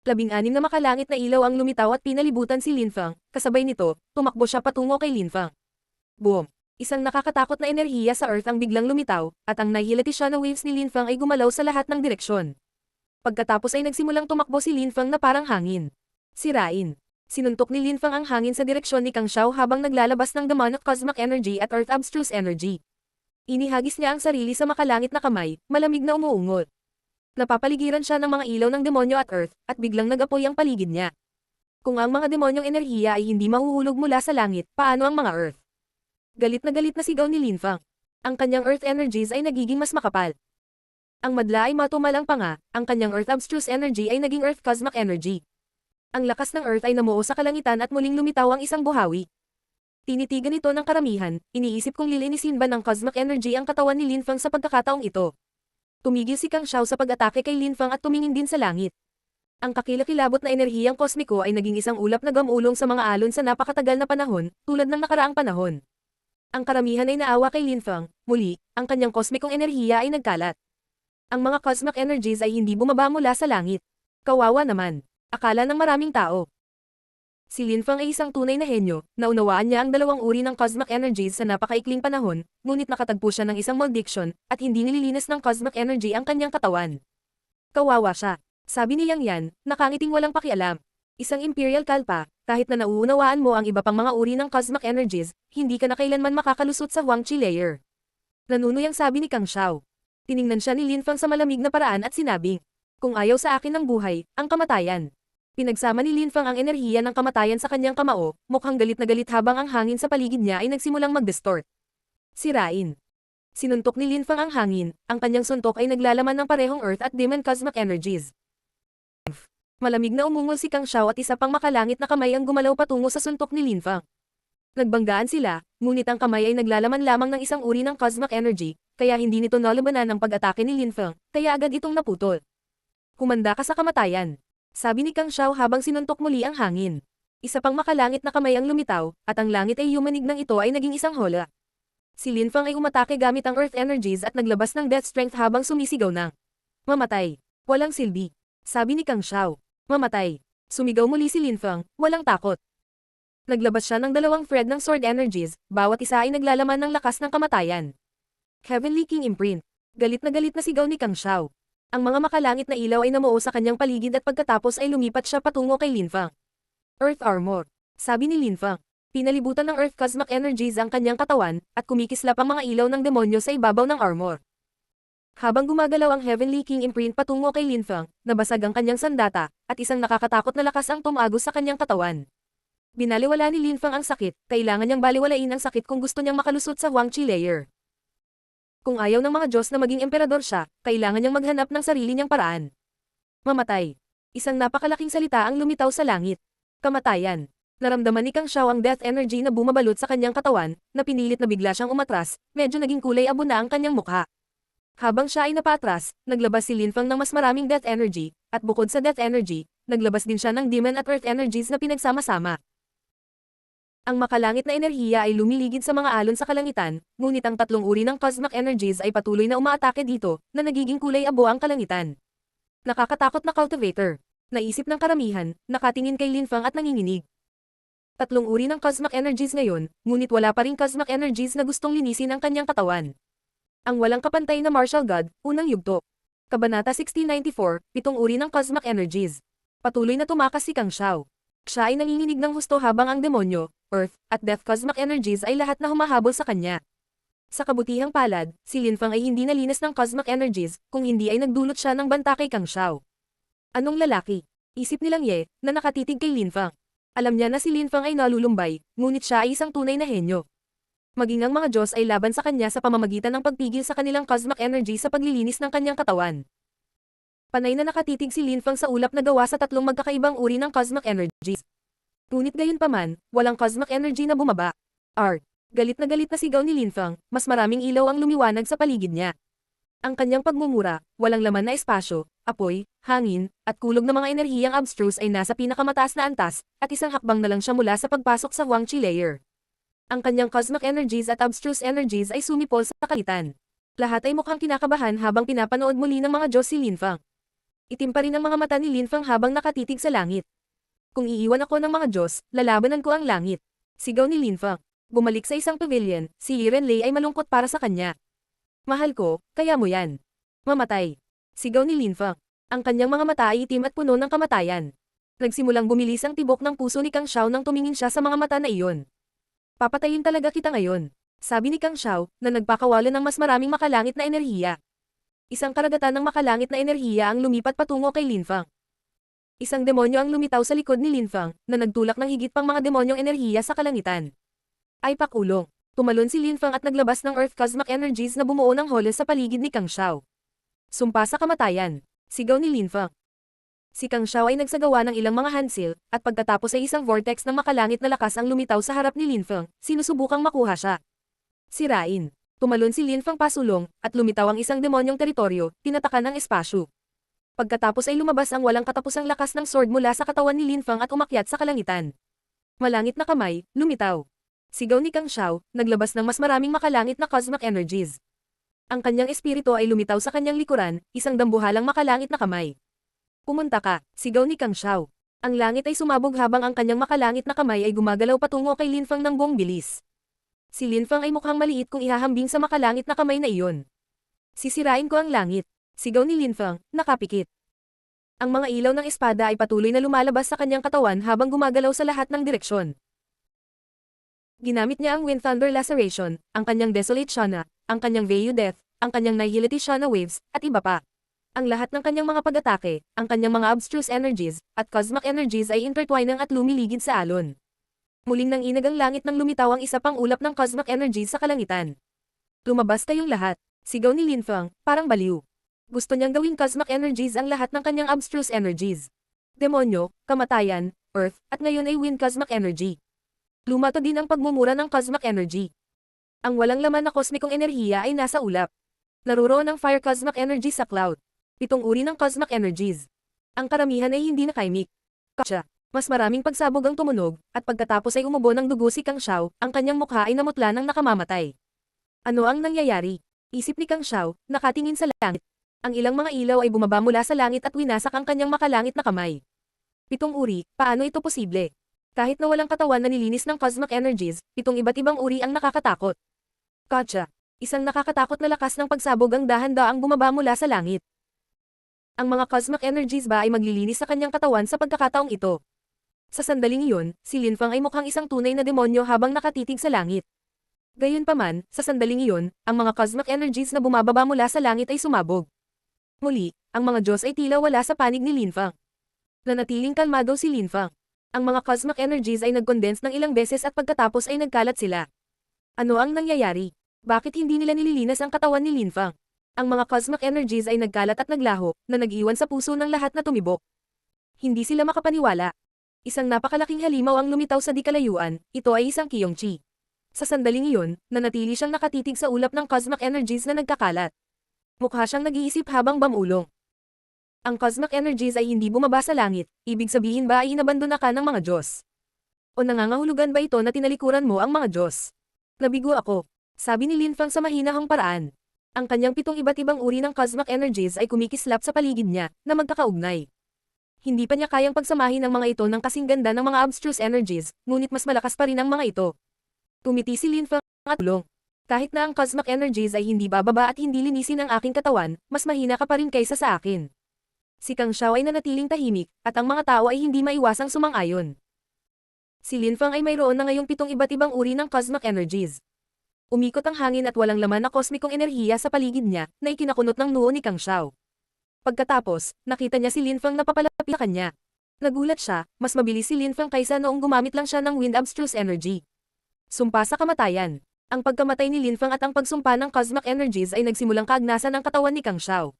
16 na makalangit na ilaw ang lumitaw at pinalibutan si Lin Fang, kasabay nito, tumakbo siya patungo kay Lin Fang. Boom! Isang nakakatakot na enerhiya sa Earth ang biglang lumitaw, at ang nahihilati siya na waves ni Lin Fang ay gumalaw sa lahat ng direksyon. Pagkatapos ay nagsimulang tumakbo si Lin Fang na parang hangin. Sirain. Sinuntok ni Lin Fang ang hangin sa direksyon ni Kang Xiao habang naglalabas ng demonic cosmic energy at Earth abstruse energy. Inihagis niya ang sarili sa makalangit na kamay, malamig na umuungot. Napapaligiran siya ng mga ilaw ng demonyo at Earth, at biglang nag-apoy ang paligid niya. Kung ang mga demonyong enerhiya ay hindi mahuhulog mula sa langit, paano ang mga Earth? Galit na sigaw ni Lin Fang. Ang kanyang Earth energies ay nagiging mas makapal. Ang madla ay matumal ang panga, ang kanyang Earth abstruse energy ay naging Earth cosmic energy. Ang lakas ng Earth ay namuo sa kalangitan at muling lumitaw ang isang buhawi. Tinitigan ito ng karamihan, iniisip kung lilinisin ba ng cosmic energy ang katawan ni Lin Fang sa pagkakataong ito. Tumigil si Kang Xiao sa pag-atake kay Lin Fang at tumingin din sa langit. Ang kakilakilabot na enerhiyang kosmiko ay naging isang ulap na gamulong sa mga alon sa napakatagal na panahon, tulad ng nakaraang panahon. Ang karamihan ay naawa kay Lin Fang, muli, ang kanyang kosmikong enerhiya ay nagkalat. Ang mga cosmic energies ay hindi bumaba mula sa langit. Kawawa naman. Akala ng maraming tao. Si Lin Fang ay isang tunay na henyo, naunawaan niya ang dalawang uri ng cosmic energies sa napakaikling panahon, ngunit nakatagpo siya ng isang malediction, at hindi nililinis ng cosmic energy ang kanyang katawan. Kawawa siya. Sabi ni Yang Yan, nakangiting walang pakialam. Isang imperial kalpa, kahit na nauunawaan mo ang iba pang mga uri ng cosmic energies, hindi ka na kailanman makakalusot sa Huangqi layer. Nanunuyang sabi ni Kang Xiao. Tiningnan siya ni Lin Fang sa malamig na paraan at sinabing, kung ayaw sa akin ng buhay, ang kamatayan. Pinagsama ni Lin Fang ang enerhiya ng kamatayan sa kanyang kamao, mukhang galit na galit habang ang hangin sa paligid niya ay nagsimulang mag-distort. Sirain. Sinuntok ni Lin Fang ang hangin, ang kanyang suntok ay naglalaman ng parehong Earth at Demon cosmic energies. Malamig na umungol si Kang Xiao at isa pang makalangit na kamay ang gumalaw patungo sa suntok ni Lin Fang. Nagbanggaan sila, ngunit ang kamay ay naglalaman lamang ng isang uri ng cosmic energy, kaya hindi nito nalabanan ng pag-atake ni Lin Fang, kaya agad itong naputol. Humanda ka sa kamatayan. Sabi ni Kang Xiao habang sinuntok muli ang hangin. Isa pang makalangit na kamay ang lumitaw, at ang langit ay yumanig ng ito ay naging isang hola. Si Lin Fang ay umatake gamit ang Earth energies at naglabas ng death strength habang sumisigaw ng mamatay. Walang silbi. Sabi ni Kang Xiao. Mamatay. Sumigaw muli si Lin Fang, walang takot. Naglabas siya ng dalawang thread ng sword energies, bawat isa ay naglalaman ng lakas ng kamatayan. Heavenly King Imprint. Galit na sigaw ni Kang Xiao. Ang mga makalangit na ilaw ay namuo sa kanyang paligid at pagkatapos ay lumipat siya patungo kay Lin Fang. Earth Armor. Sabi ni Lin Fang. Pinalibutan ng Earth cosmic energies ang kanyang katawan, at kumikislap ang mga ilaw ng demonyo sa ibabaw ng armor. Habang gumagalaw ang Heavenly King Imprint patungo kay Lin Fang, nabasag ang kanyang sandata, at isang nakakatakot na lakas ang tumagos sa kanyang katawan. Binaliwala ni Lin Fang ang sakit, kailangan niyang baliwalain ang sakit kung gusto niyang makalusot sa Huangqi layer. Kung ayaw ng mga Diyos na maging emperador siya, kailangan niyang maghanap ng sarili niyang paraan. Mamatay. Isang napakalaking salita ang lumitaw sa langit. Kamatayan. Naramdaman ni Kang Xiao ang death energy na bumabalot sa kanyang katawan, na pinilit na bigla siyang umatras, medyo naging kulay abo na ang kanyang mukha. Habang siya ay napaatras, naglabas si Lin Fang ng mas maraming death energy, at bukod sa death energy, naglabas din siya ng demon at earth energies na pinagsama-sama. Ang makalangit na enerhiya ay lumiligid sa mga alon sa kalangitan, ngunit ang tatlong uri ng cosmic energies ay patuloy na umaatake dito, na nagiging kulay abo ang kalangitan. Nakakatakot na cultivator. Naisip ng karamihan, nakatingin kay Lin Fang at nanginginig. Tatlong uri ng cosmic energies ngayon, ngunit wala pa ring cosmic energies na gustong linisin ang kanyang katawan. Ang walang kapantay na martial god, unang yugto. Kabanata 1694, 7 uri ng cosmic energies. Patuloy na tumakas si Kang Xiao. Siya ay nanginginig ng husto habang ang demonyo, Earth, at Death cosmic energies ay lahat na humahabol sa kanya. Sa kabutihang palad, si Lin Fang ay hindi nalinas ng cosmic energies, kung hindi ay nagdulot siya ng banta kay Kang Xiao. Anong lalaki? Isip nilang Ye, na nakatitig kay Lin Fang. Alam niya na si Lin Fang ay nalulumbay, ngunit siya ay isang tunay na henyo. Maging ang mga Diyos ay laban sa kanya sa pamamagitan ng pagpigil sa kanilang cosmic energy sa paglilinis ng kanyang katawan. Panay na nakatitig si Lin Feng sa ulap na gawa sa tatlong magkakaibang uri ng cosmic energies. Ngunit gayunpaman, walang cosmic energy na bumaba. Galit na sigaw ni Lin Feng, mas maraming ilaw ang lumiwanag sa paligid niya. Ang kanyang pagmumura, walang laman na espasyo, apoy, hangin, at kulog ng mga enerhiyang abstruse ay nasa pinakamataas na antas, at isang hakbang na lang siya mula sa pagpasok sa Huangqi layer. Ang kanyang cosmic energies at abstruse energies ay sumipol sa kalitan. Lahat ay mukhang kinakabahan habang pinapanood muli ng mga Diyos si Lin Feng. Itim pa rin ang mga mata ni Lin Feng habang nakatitig sa langit. Kung iiwan ako ng mga Diyos, lalabanan ko ang langit. Sigaw ni Lin Feng. Bumalik sa isang pavilion, si Yiren Lei ay malungkot para sa kanya. Mahal ko, kaya mo yan. Mamatay. Sigaw ni Lin Feng. Ang kanyang mga mata ay itim at puno ng kamatayan. Nagsimulang bumilis ang tibok ng puso ni Kang Xiao nang tumingin siya sa mga mata na iyon. Papatayin talaga kita ngayon. Sabi ni Kang Xiao, na nagpakawala ng mas maraming makalangit na enerhiya. Isang karagatan ng makalangit na enerhiya ang lumipat patungo kay Lin Feng. Isang demonyo ang lumitaw sa likod ni Lin Feng, na nagtulak ng higit pang mga demonyong enerhiya sa kalangitan. Ay pakulong. Tumalon si Lin Feng at naglabas ng Earth Cosmic Energies na bumuo ng holo sa paligid ni Kang Xiao. Sumpa sa kamatayan. Sigaw ni Lin Feng. Si Kang Xiao ay nagsagawa ng ilang mga handsil, at pagkatapos ay isang vortex ng makalangit na lakas ang lumitaw sa harap ni Lin Feng, sinusubukang makuha siya. Sirain. Tumalon si Lin Feng pasulong, at lumitaw ang isang demonyong teritoryo, tinatakan ng espasyo. Pagkatapos ay lumabas ang walang katapusang lakas ng sword mula sa katawan ni Lin Feng at umakyat sa kalangitan. Malangit na kamay, lumitaw. Sigaw ni Kang Xiao, naglabas ng mas maraming makalangit na cosmic energies. Ang kanyang espiritu ay lumitaw sa kanyang likuran, isang dambuhalang makalangit na kamay. Pumunta ka, sigaw ni Kang Xiao. Ang langit ay sumabog habang ang kanyang makalangit na kamay ay gumagalaw patungo kay Lin Feng ng buong bilis. Si Lin Feng ay mukhang maliit kung ihahambing sa makalangit na kamay na iyon. Sisirain ko ang langit. Sigaw ni Lin Feng, nakapikit. Ang mga ilaw ng espada ay patuloy na lumalabas sa kanyang katawan habang gumagalaw sa lahat ng direksyon. Ginamit niya ang Wind Thunder Laceration, ang kanyang Desolate Shana, ang kanyang Vayu Death, ang kanyang Nihility Shana Waves, at iba pa. Ang lahat ng kanyang mga pag-atake, ang kanyang mga abstruse energies, at cosmic energies ay intertwined at lumiligid sa alon. Muling nang inagang langit nang lumitaw ang isa pang ulap ng cosmic energies sa kalangitan. Lumabas kayong lahat, sigaw ni Lin Feng, parang baliw. Gusto niyang gawing cosmic energies ang lahat ng kanyang abstruse energies. Demonyo, kamatayan, earth, at ngayon ay wind cosmic energy. Lumato din ang pagmumura ng cosmic energy. Ang walang laman na kosmikong enerhiya ay nasa ulap. Naruroon ang fire cosmic energy sa cloud. 7 uri ng cosmic energies. Ang karamihan ay hindi nakaimik. Mas maraming pagsabog ang tumunog, at pagkatapos ay umubo ng dugo si Kang Xiao, ang kanyang mukha ay namutla ng nakamamatay. Ano ang nangyayari? Isip ni Kang Xiao, nakatingin sa langit. Ang ilang mga ilaw ay bumaba mula sa langit at winasak ang kanyang makalangit na kamay. 7 uri, paano ito posible? Kahit na walang katawan na nilinis ng cosmic energies, 7 iba't ibang uri ang nakakatakot. Isang nakakatakot na lakas ng pagsabog ang dahan-daang bumaba mula sa langit. Ang mga cosmic energies ba ay maglilinis sa kanyang katawan sa pagkakataong ito? Sa sandaling iyon, si Lin Feng ay mukhang isang tunay na demonyo habang nakatitig sa langit. Gayunpaman, sa sandaling iyon, ang mga cosmic energies na bumababa mula sa langit ay sumabog. Muli, ang mga Diyos ay tila wala sa panig ni Lin Feng. Nanatiling kalmado si Lin Feng. Ang mga cosmic energies ay nag-condense ng ilang beses at pagkatapos ay nagkalat sila. Ano ang nangyayari? Bakit hindi nila nililinas ang katawan ni Lin Feng? Ang mga cosmic energies ay nagkalat at naglaho, na nag-iwan sa puso ng lahat na tumibok. Hindi sila makapaniwala. Isang napakalaking halimaw ang lumitaw sa di-kalayuan, ito ay isang Qiyongqi. Sa sandaling iyon, nanatili siyang nakatitig sa ulap ng cosmic energies na nagkakalat. Mukha siyang nag-iisip habang bamulong. Ang cosmic energies ay hindi bumaba sa langit, ibig sabihin ba ay inabandona ka ng mga Diyos? O nangangahulugan ba ito na tinalikuran mo ang mga Diyos? Nabigo ako, sabi ni Lin Feng sa mahinahong paraan. Ang kanyang 7 iba't ibang uri ng cosmic energies ay kumikislap sa paligid niya, na magkakaugnay. Hindi pa niya kayang pagsamahin ang mga ito ng kasing ganda ng mga abstruse energies, ngunit mas malakas pa rin ang mga ito. Tumiti si Lin Feng at tulong. Kahit na ang cosmic energies ay hindi bababa at hindi linisin ang aking katawan, mas mahina ka pa rin kaysa sa akin. Si Kang Xiao ay nanatiling tahimik, at ang mga tao ay hindi maiwasang sumang-ayon. Si Lin Feng ay mayroon na ngayong 7 iba't ibang uri ng cosmic energies. Umikot ang hangin at walang laman na kosmikong enerhiya sa paligid niya, na ikinakunot ng noo ni Kang Xiao. Pagkatapos, nakita niya si Lin Feng na papalapit sa kanya. Nagulat siya, mas mabilis si Lin Feng kaysa noong gumamit lang siya ng wind abstruse energy. Sumpa sa kamatayan. Ang pagkamatay ni Lin Fang at ang pagsumpa ng cosmic energies ay nagsimulang kaagnasan ng katawan ni Kang Xiao.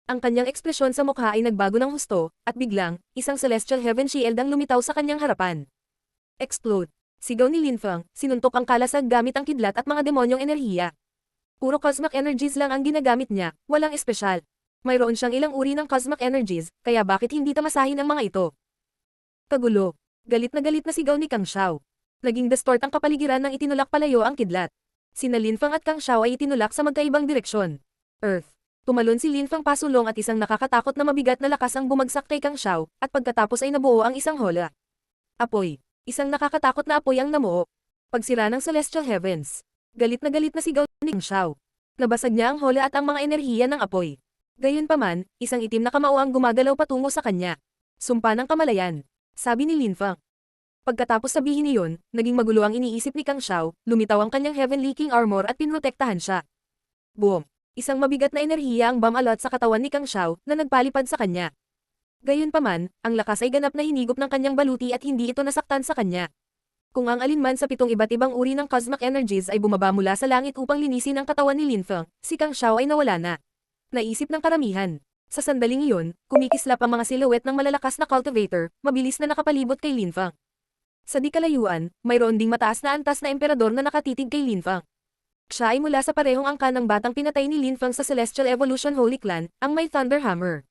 Ang kanyang ekspresyon sa mukha ay nagbago ng husto, at biglang, isang celestial heaven shield ang lumitaw sa kanyang harapan. Explode! Sigaw ni Lin Fang, sinuntok ang kalasag gamit ang kidlat at mga demonyong enerhiya. Puro cosmic energies lang ang ginagamit niya, walang espesyal. Mayroon siyang ilang uri ng cosmic energies, kaya bakit hindi tamasahin ang mga ito? Kagulo. Galit na sigaw ni Kang Xiao. Naging distort ang kapaligiran nang itinulak palayo ang kidlat. Sina Lin Fang at Kang Xiao ay itinulak sa magkaibang direksyon. Earth. Tumalon si Lin Fang pasulong at isang nakakatakot na mabigat na lakas ang bumagsak kay Kang Xiao, at pagkatapos ay nabuo ang isang hola. Apoy. Isang nakakatakot na apoy ang namuo. Pagsira ng Celestial Heavens. Galit na sigaw ni Kang Xiao. Nabasag niya ang hola at ang mga enerhiya ng apoy. Gayunpaman, isang itim na kamao ang gumagalaw patungo sa kanya. Sumpa ng kamalayan. Sabi ni Lin Fang. Pagkatapos sabihin niyon, naging magulo ang iniisip ni Kang Xiao, lumitaw ang kanyang Heavenly King Armor at pinrotektahan siya. Boom! Isang mabigat na enerhiya ang bumalot sa katawan ni Kang Xiao na nagpalipad sa kanya. Gayunpaman, ang lakas ay ganap na hinigop ng kanyang baluti at hindi ito nasaktan sa kanya. Kung ang alinman sa 7 iba't ibang uri ng cosmic energies ay bumaba mula sa langit upang linisin ang katawan ni Lin Fang, si Kang Xiao ay nawala na. Naisip ng karamihan. Sa sandaling iyon, kumikislap ang mga silhouette ng malalakas na cultivator, mabilis na nakapalibot kay Lin Fang. Sa di kalayuan, mayroon ding mataas na antas na emperador na nakatitig kay Lin Fang. Siya ay mula sa parehong angka ng batang pinatay ni Lin Fang sa Celestial Evolution Holy Clan, ang may Thunder Hammer.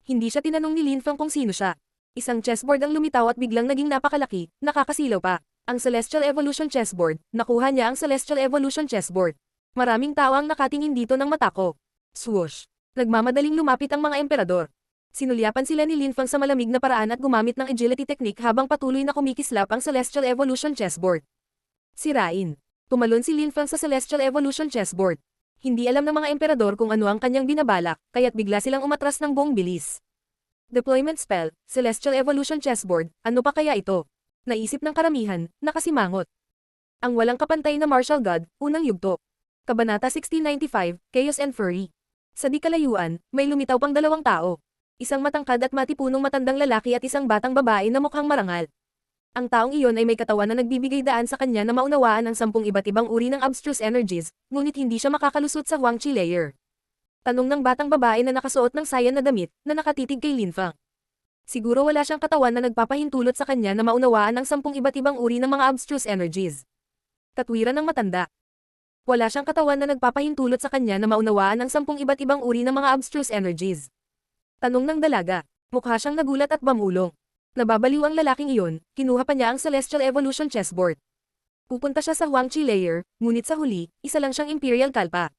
Hindi siya tinanong ni Lin Fang kung sino siya. Isang chessboard ang lumitaw at biglang naging napakalaki, nakakasilaw pa. Ang Celestial Evolution Chessboard, nakuha niya ang Celestial Evolution Chessboard. Maraming tao ang nakatingin dito ng mata ko. Swoosh! Nagmamadaling lumapit ang mga emperador. Sinulyapan sila ni Lin Fang sa malamig na paraan at gumamit ng agility technique habang patuloy na kumikislap ang Celestial Evolution Chessboard. Sirain. Tumalon si Lin Fang sa Celestial Evolution Chessboard. Hindi alam ng mga emperador kung ano ang kanyang binabalak, kaya't bigla silang umatras ng buong bilis. Deployment Spell, Celestial Evolution Chessboard, ano pa kaya ito? Naisip ng karamihan, nakasimangot. Ang walang kapantay na Martial God, unang yugto. Kabanata 1695, Chaos and Fury. Sa di kalayuan, may lumitaw pang dalawang tao. Isang matangkad at matipunong matandang lalaki at isang batang babae na mukhang marangal. Ang taong iyon ay may katawan na nagbibigay daan sa kanya na maunawaan ang 10 iba't ibang uri ng abstruse energies, ngunit hindi siya makakalusot sa Huangqi layer. Tanong ng batang babae na nakasuot ng sayan na damit, na nakatitig kay Lin Fang. Siguro wala siyang katawan na nagpapahintulot sa kanya na maunawaan ang 10 iba't ibang uri ng mga abstruse energies. Katwiran ng matanda. Wala siyang katawan na nagpapahintulot sa kanya na maunawaan ang 10 iba't ibang uri ng mga abstruse energies. Tanong ng dalaga. Mukha siyang nagulat at bamulong. Nababaliw ang lalaking iyon, kinuha pa niya ang Celestial Evolution Chessboard. Pupunta siya sa Huangqi layer, ngunit sa huli, isa lang siyang Imperial Kalpa.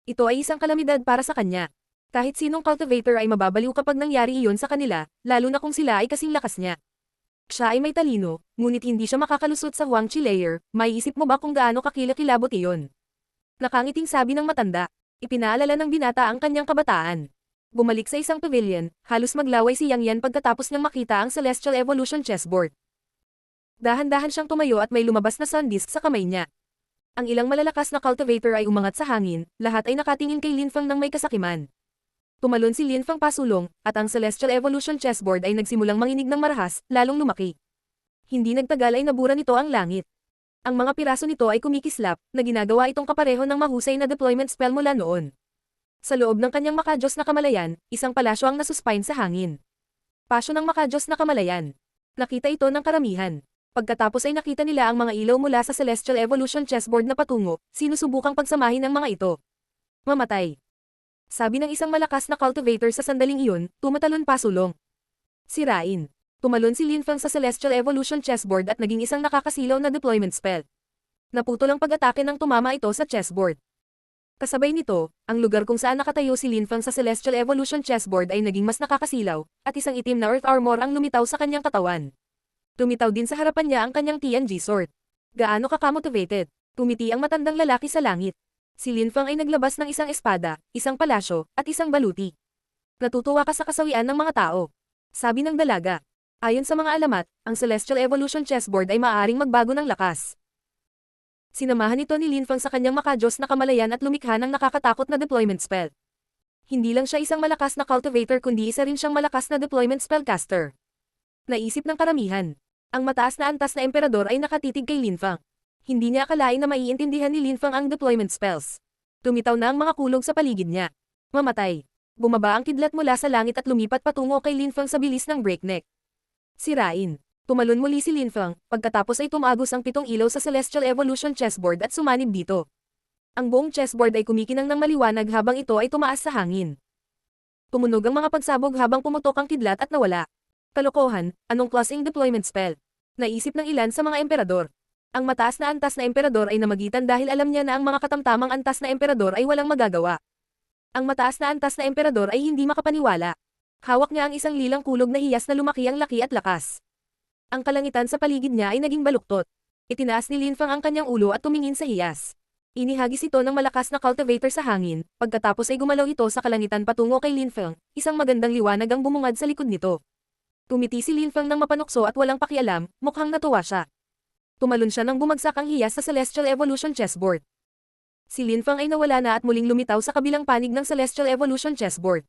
Ito ay isang kalamidad para sa kanya. Kahit sinong cultivator ay mababaliw kapag nangyari iyon sa kanila, lalo na kung sila ay kasing lakas niya. Siya ay may talino, ngunit hindi siya makakalusot sa Huangqi layer, may isip mo ba kung gaano kakilakilabot iyon? Nakangiting sabi ng matanda. Ipinaalala ng binata ang kanyang kabataan. Bumalik sa isang pavilion, halos maglaway si Yang Yan pagkatapos niyang makita ang Celestial Evolution Chessboard. Dahan-dahan siyang tumayo at may lumabas na sun disk sa kamay niya. Ang ilang malalakas na cultivator ay umangat sa hangin, lahat ay nakatingin kay Lin Fang ng may kasakiman. Tumalon si Lin Fang pasulong, at ang Celestial Evolution Chessboard ay nagsimulang manginig ng marahas, lalong lumaki. Hindi nagtagal ay nabura nito ang langit. Ang mga piraso nito ay kumikislap, na ginagawa itong kapareho ng mahusay na deployment spell mula noon. Sa loob ng kanyang makajos na kamalayan, isang palasyo ang nasuspine sa hangin. Pasyo ng makajos na kamalayan. Nakita ito ng karamihan. Pagkatapos ay nakita nila ang mga ilaw mula sa Celestial Evolution Chessboard na patungo, sinusubukang pagsamahin ang mga ito. Mamatay. Sabi ng isang malakas na cultivator sa sandaling iyon, tumatalon pasulong. Sirain. Tumalon si Lin Fang sa Celestial Evolution Chessboard at naging isang nakakasilaw na deployment spell. Naputol ang pag-atake ng tumama ito sa chessboard. Kasabay nito, ang lugar kung saan nakatayo si Lin Fang sa Celestial Evolution Chessboard ay naging mas nakakasilaw, at isang itim na Earth Armor ang lumitaw sa kanyang katawan. Tumitaw din sa harapan niya ang kanyang TNG sword. Gaano ka-motivated? Tumiti ang matandang lalaki sa langit. Si Lin Fang ay naglabas ng isang espada, isang palasyo, at isang baluti. Natutuwa ka sa kasawian ng mga tao. Sabi ng dalaga. Ayon sa mga alamat, ang Celestial Evolution Chessboard ay maaaring magbago ng lakas. Sinamahan ito ni Lin Fang sa kanyang makajos na kamalayan at lumikha ng nakakatakot na deployment spell. Hindi lang siya isang malakas na cultivator kundi isa rin siyang malakas na deployment spellcaster. Naisip ng karamihan. Ang mataas na antas na emperador ay nakatitig kay Lin Fang. Hindi niya akalain na maiintindihan ni Lin Feng ang deployment spells. Tumitaw na ang mga kulog sa paligid niya. Mamatay. Bumaba ang kidlat mula sa langit at lumipat patungo kay Lin Feng sa bilis ng breakneck. Sirain. Tumalon muli si Lin Feng, pagkatapos ay tumagos ang 7 ilaw sa Celestial Evolution chessboard at sumanib dito. Ang buong chessboard ay kumikinang ng maliwanag habang ito ay tumaas sa hangin. Tumunog ang mga pagsabog habang pumutok ang kidlat at nawala. Kalokohan, anong klaseng deployment spell? Naisip ng ilan sa mga emperador. Ang mataas na antas na emperador ay namagitan dahil alam niya na ang mga katamtamang antas na emperador ay walang magagawa. Ang mataas na antas na emperador ay hindi makapaniwala. Hawak niya ang isang lilang kulog na hiyas na lumaki ang laki at lakas. Ang kalangitan sa paligid niya ay naging baluktot. Itinaas ni Lin Feng ang kanyang ulo at tumingin sa hiyas. Inihagis ito ng malakas na cultivator sa hangin, pagkatapos ay gumalaw ito sa kalangitan patungo kay Lin Feng, isang magandang liwanag ang bumungad sa likod nito. Tumiti si Lin Feng ng mapanukso at walang pakialam, mukhang natuwa siya. Tumalon siya nang bumagsak ang hiyas sa Celestial Evolution chessboard. Si Lin Feng ay nawala na at muling lumitaw sa kabilang panig ng Celestial Evolution chessboard.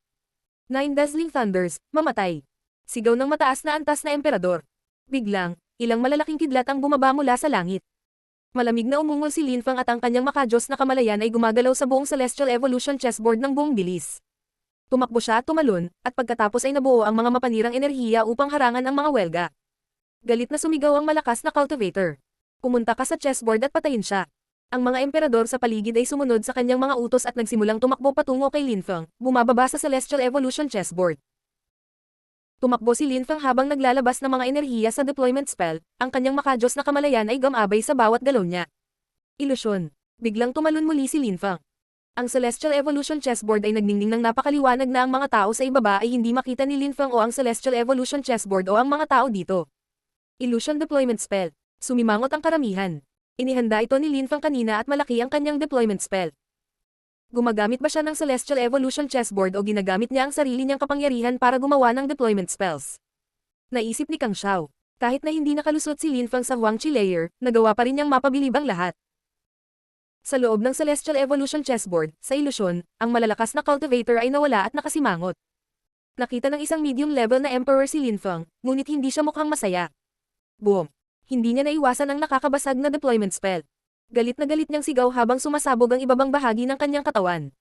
9 dazzling thunders, mamatay. Sigaw ng mataas na antas na emperador. Biglang, ilang malalaking kidlat ang bumaba mula sa langit. Malamig na umungol si Lin Feng at ang kanyang makajos na kamalayan ay gumagalaw sa buong Celestial Evolution chessboard ng buong bilis. Tumakbo siya at tumalon, at pagkatapos ay nabuo ang mga mapanirang enerhiya upang harangan ang mga welga. Galit na sumigaw ang malakas na cultivator. Pumunta ka sa chessboard at patayin siya. Ang mga emperador sa paligid ay sumunod sa kanyang mga utos at nagsimulang tumakbo patungo kay Lin Feng, bumababa sa Celestial Evolution chessboard. Tumakbo si Lin Feng habang naglalabas ng mga enerhiya sa deployment spell, ang kanyang makajos na kamalayan ay gumabay sa bawat galaw niya. Ilusyon. Biglang tumalon muli si Lin Feng. Ang Celestial Evolution chessboard ay nagningning ng napakaliwanag na ang mga tao sa ibaba ay hindi makita ni Lin Feng o ang Celestial Evolution chessboard o ang mga tao dito. Illusion deployment spell. Sumimangot ang karamihan. Inihanda ito ni Lin Feng kanina at malaki ang kanyang deployment spell. Gumagamit ba siya ng Celestial Evolution chessboard o ginagamit niya ang sarili niyang kapangyarihan para gumawa ng deployment spells? Naisip ni Kang Xiao. Kahit na hindi nakalusot si Lin Feng sa Huangqi layer, nagawa pa rin niyang mapabilib ang lahat. Sa loob ng Celestial Evolution chessboard, sa ilusyon, ang malalakas na cultivator ay nawala at nakasimangot. Nakita ng isang medium level na emperor si Lin Feng, ngunit hindi siya mukhang masaya. Boom! Hindi niya naiwasan ang nakakabasag na deployment spell. Galit na galit niyang sigaw habang sumasabog ang ibabang bahagi ng kanyang katawan.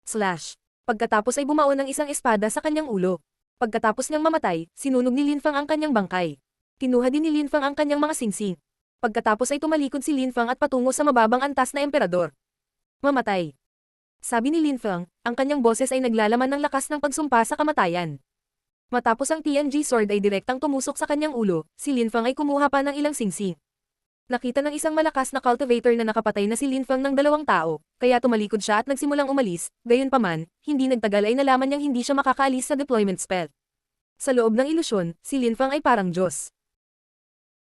Slash! Pagkatapos ay bumao ng isang espada sa kanyang ulo. Pagkatapos niyang mamatay, sinunog ni Lin Feng ang kanyang bangkay. Kinuha din ni Lin Feng ang kanyang mga singsing. Pagkatapos ay tumalikod si Lin Feng at patungo sa mababang antas na emperador. Mamatay. Sabi ni Lin Feng, ang kanyang boses ay naglalaman ng lakas ng pagsumpa sa kamatayan. Matapos ang TNG sword ay direktang tumusok sa kanyang ulo, si Lin Feng ay kumuha pa ng ilang singsing. Nakita ng isang malakas na cultivator na nakapatay na si Lin Feng ng 2 tao, kaya tumalikod siya at nagsimulang umalis, gayunpaman, hindi nagtagal ay nalaman niyang hindi siya makakaalis sa deployment spell. Sa loob ng ilusyon, si Lin Feng ay parang Diyos.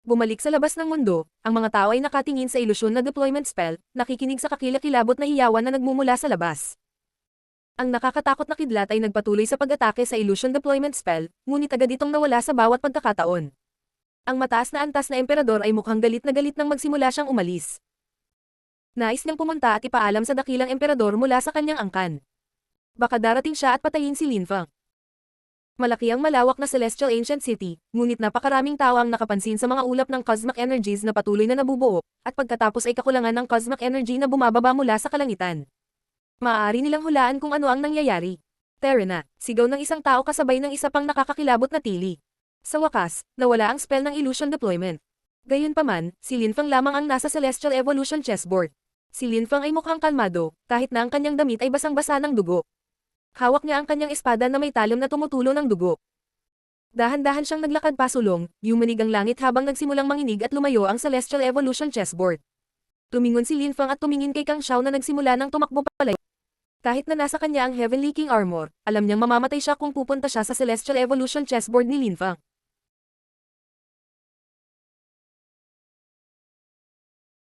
Bumalik sa labas ng mundo, ang mga tao ay nakatingin sa ilusyon na deployment spell, nakikinig sa kakilakilabot na hiyawan na nagmumula sa labas. Ang nakakatakot na kidlat ay nagpatuloy sa pag-atake sa illusion deployment spell, ngunit agad itong nawala sa bawat pagkakataon. Ang mataas na antas na emperador ay mukhang galit na galit nang magsimula siyang umalis. Nais niyang pumunta at ipaalam sa dakilang emperador mula sa kanyang angkan. Baka darating siya at patayin si Lin Feng. Malaki ang malawak na Celestial Ancient City, ngunit napakaraming tao ang nakapansin sa mga ulap ng cosmic energies na patuloy na nabubuo, at pagkatapos ay kakulangan ng cosmic energy na bumababa mula sa kalangitan. Maaari nilang hulaan kung ano ang nangyayari. Terena, sigaw ng isang tao kasabay ng isa pang nakakakilabot na tili. Sa wakas, nawala ang spell ng illusion deployment. Gayunpaman, si Lin Feng lamang ang nasa Celestial Evolution chessboard. Si Lin Feng ay mukhang kalmado, kahit na ang kanyang damit ay basang-basa ng dugo. Hawak niya ang kanyang espada na may talim na tumutulo ng dugo. Dahan-dahan siyang naglakad pasulong, yumanig ang langit habang nagsimulang manginig at lumayo ang Celestial Evolution chessboard. Tumingon si Lin Feng at tumingin kay Kang Xiao na nagsimula ng tumakbo palayo. Kahit na nasa kanya ang Heavenly King Armor, alam niyang mamamatay siya kung pupunta siya sa Celestial Evolution chessboard ni Lin Feng.